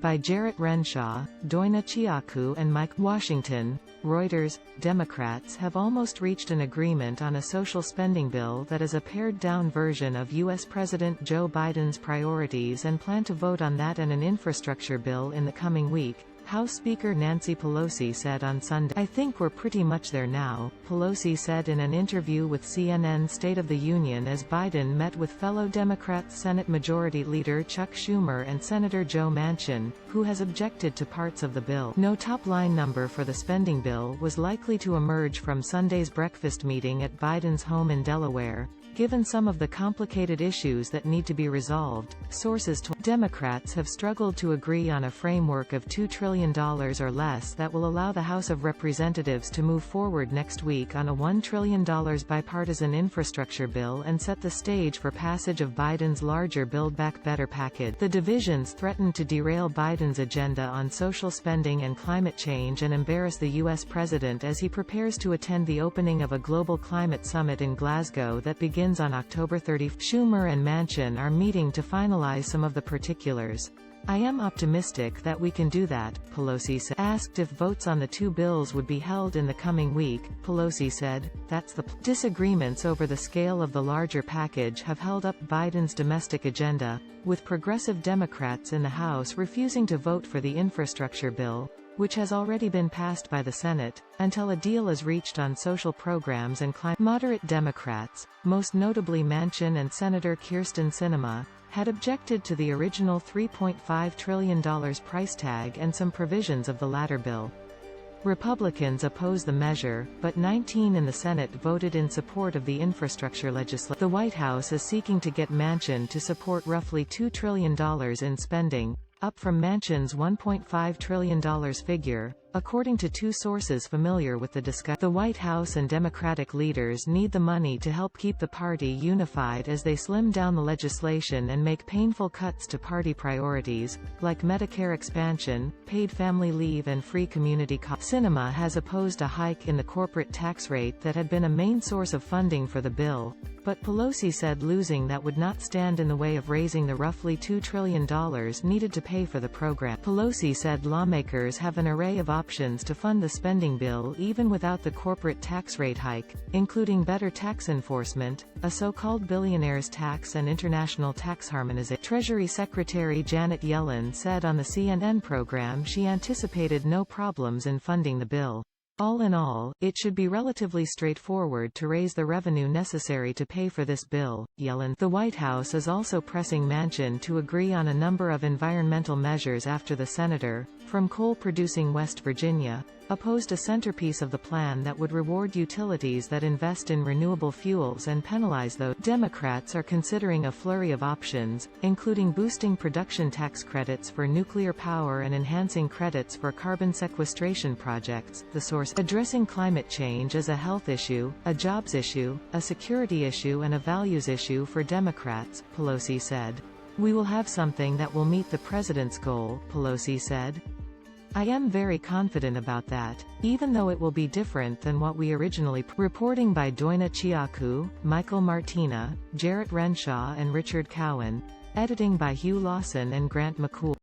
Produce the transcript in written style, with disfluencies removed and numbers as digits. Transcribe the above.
By Jarrett Renshaw, Doina Chiaku and Mike. Washington, Reuters. Democrats have almost reached an agreement on a social spending bill that is a pared-down version of U.S. President Joe Biden's priorities and plan to vote on that and an infrastructure bill in the coming week, House Speaker Nancy Pelosi said on Sunday. "I think we're pretty much there now," Pelosi said in an interview with CNN's State of the Union as Biden met with fellow Democrats Senate Majority Leader Chuck Schumer and Senator Joe Manchin, who has objected to parts of the bill. No top-line number for the spending bill was likely to emerge from Sunday's breakfast meeting at Biden's home in Delaware, given some of the complicated issues that need to be resolved. Sources told Democrats have struggled to agree on a framework of $2 trillion or less that will allow the House of Representatives to move forward next week on a $1 trillion bipartisan infrastructure bill and set the stage for passage of Biden's larger Build Back Better package. The divisions threaten to derail Biden's agenda on social spending and climate change and embarrass the U.S. president as he prepares to attend the opening of a global climate summit in Glasgow that begins on October 30. Schumer and Manchin are meeting to finalize some of the particulars. "I am optimistic that we can do that," Pelosi said. Asked if votes on the two bills would be held in the coming week, Pelosi said, "That's the disagreements over the scale of the larger package have held up Biden's domestic agenda, with progressive Democrats in the House refusing to vote for the infrastructure bill, which has already been passed by the Senate, until a deal is reached on social programs and climate." Moderate Democrats, most notably Manchin and Senator Kyrsten Sinema, had objected to the original $3.5 trillion price tag and some provisions of the latter bill. Republicans oppose the measure, but 19 in the Senate voted in support of the infrastructure legislation. The White House is seeking to get Manchin to support roughly $2 trillion in spending, up from Manchin's $1.5 trillion figure, according to two sources familiar with the discussion. The White House and Democratic leaders need the money to help keep the party unified as they slim down the legislation and make painful cuts to party priorities, like Medicare expansion, paid family leave and free community college. Sinema has opposed a hike in the corporate tax rate that had been a main source of funding for the bill, but Pelosi said losing that would not stand in the way of raising the roughly $2 trillion needed to pay for the program. Pelosi said lawmakers have an array of options to fund the spending bill even without the corporate tax rate hike, including better tax enforcement, a so-called billionaires tax and international tax harmonization. Treasury Secretary Janet Yellen said on the CNN program she anticipated no problems in funding the bill. "All in all, it should be relatively straightforward to raise the revenue necessary to pay for this bill," Yellen. The White House is also pressing Manchin to agree on a number of environmental measures after the senator, from coal-producing West Virginia, opposed a centerpiece of the plan that would reward utilities that invest in renewable fuels and penalize those. Democrats are considering a flurry of options, including boosting production tax credits for nuclear power and enhancing credits for carbon sequestration projects, the source. Addressing climate change is a health issue, a jobs issue, a security issue and a values issue for Democrats, Pelosi said. "We will have something that will meet the president's goal," Pelosi said. "I am very confident about that, even though it will be different than what we originally." Reporting by Doina Chiaku, Michael Martina, Jarrett Renshaw and Richard Cowan. Editing by Hugh Lawson and Grant McCool.